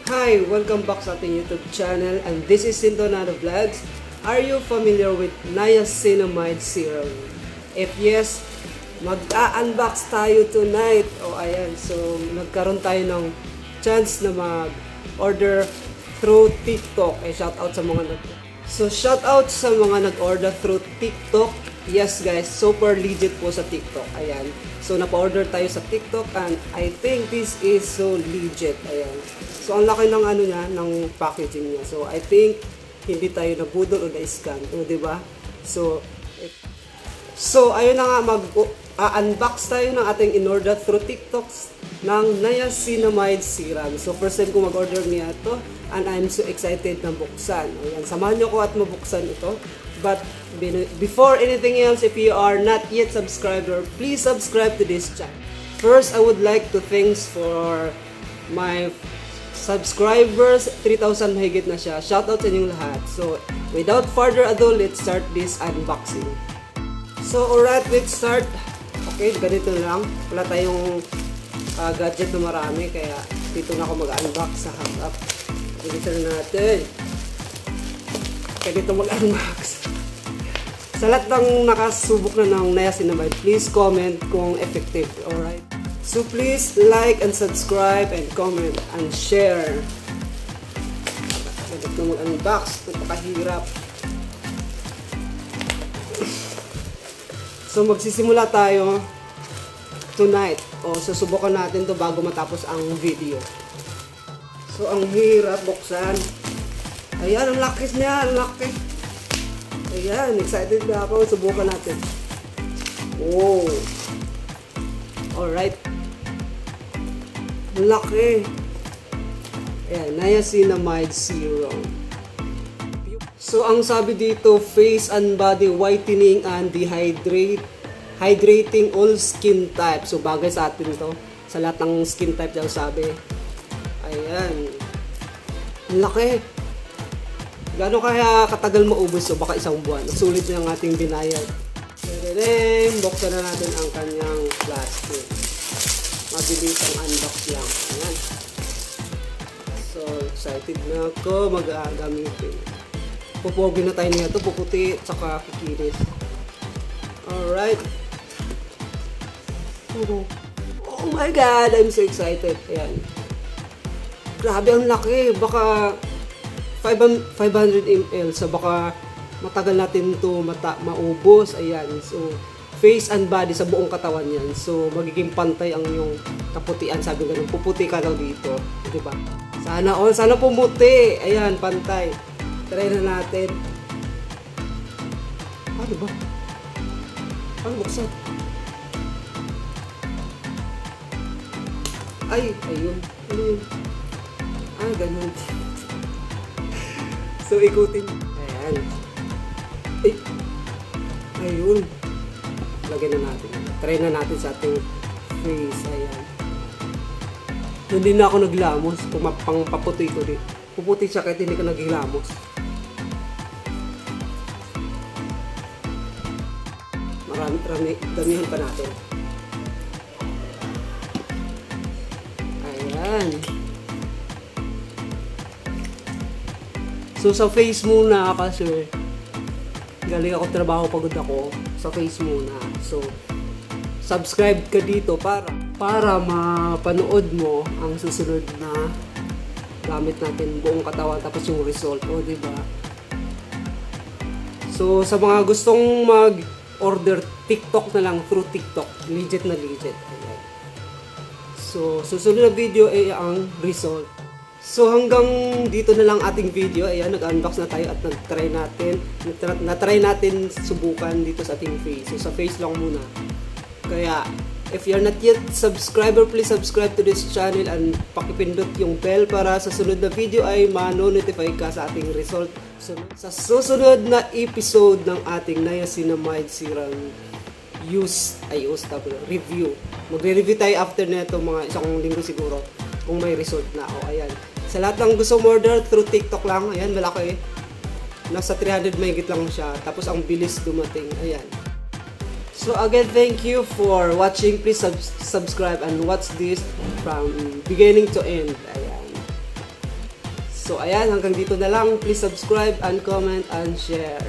Hi! Welcome back sa ating YouTube channel and this is Sintonado Vlogs. Are you familiar with Niacinamide Serum? If yes, mag-unbox tayo tonight. Ayan. So, nagkaroon tayo ng chance na mag-order through TikTok. Shoutout sa mga shoutout sa mga nag-order through TikTok. Yes guys, super legit po sa TikTok. Ayan. So, napa-order tayo sa TikTok and I think this is so legit. Ayan. So, ang laki ng niya, ng packaging niya. So, I think hindi tayo nabudol o na-scan. Diba? So, ayun na nga, mag-unbox tayo ng ating in-order through TikToks ng Niacinamide Serum. So, first time ko mag-order niya ito and I'm so excited na buksan. Ayan, samahan niyo ko at mabuksan ito. But before anything else, if you are not yet subscriber, please subscribe to this channel. First, I would like to thanks for my subscribers. 3,000 mahigit na siya. Shoutout sa inyong lahat. So, without further ado, let's start this unboxing. So, alright, let's start. Okay, ganito lang. Wala tayong gadget na marami, kaya dito na ako mag-unbox sa harap. Dito na natin. Kaya dito mag-unbox. Sa lahat ng nakasubok na ng Niacinamide, please comment kung effective, alright? So please like and subscribe and comment and share. Dito na mag-unbox. Napakahirap. So magsisimula tayo tonight. Susubukan natin to bago matapos ang video. So ang hirap buksan. Ayan, ang laki niya, ang laki. Ayan, excited na ako. Subukan natin. Wow. Alright. Ang laki. Ayan, Niacinamide Serum. So, ang sabi dito, face and body whitening and hydrating all skin type. So, bagay sa atin to. Sa lahat ng skin type daw sabi. Ayan. Ang laki. Gano'n kaya katagal maubos? So, baka isang buwan. Sulit na ang ating binayad. Buksan na natin ang kanyang plastic. Mabilis ang unbox lang. Ayan. So, excited na ako mag-gamitin. Pupogi na tayo niya ito. Puputi at saka kikinis. Alright. Oh my God! I'm so excited. Ayan. Grabe ang laki. Baka 500 ml. So, baka matagal natin ito maubos. Ayan. So, face and body sa buong katawan yan. So, magiging pantay ang yung kaputian. Sabi ganun, puputi ka daw dito. Diba? Sana pumuti. Ayan, pantay. Try na natin. Ano ba? Ano buksan? Ay, ayun. Ano yun? Ganun. So, ikutin. Ayan. Ay. Ayun. Lagyan na natin. Try na natin sa ating face. Ayan. Hindi na ako naglamos. Pang paputi ko din. Puputi siya kahit hindi ko naglamos. Damihan pa natin. Ayan. So, sa face muna kasi galing ako trabaho, pagod ako. Sa face muna. So, subscribe ka dito para mapanood mo ang susunod na gamit natin buong katawan tapos yung result. Diba? So, sa mga gustong mag-order TikTok na lang through TikTok. Legit na legit. Ayan. So, susunod na video ay ang result. So, hanggang dito na lang ating video. Ayan, nag-unbox na tayo at na-try natin subukan dito sa ating face. So, sa face lang muna. Kaya, if you're not yet subscriber, please subscribe to this channel and pakipindot yung bell para sa sunod na video ay ma-notify ka sa ating result. So, sa susunod na episode ng ating Niacinamide Serum review. Magre-review tayo after na ito, mga isang linggo siguro, kung may result na ako. Ayan. Sa lahat ng gusto order through TikTok lang, ayan, malaki. Nasa 300 mahigit lang siya. Tapos ang bilis dumating. Ayan. So again, thank you for watching. Please subscribe and watch this from beginning to end. Ayan. So, ayan, hanggang dito na lang. Please subscribe and comment and share.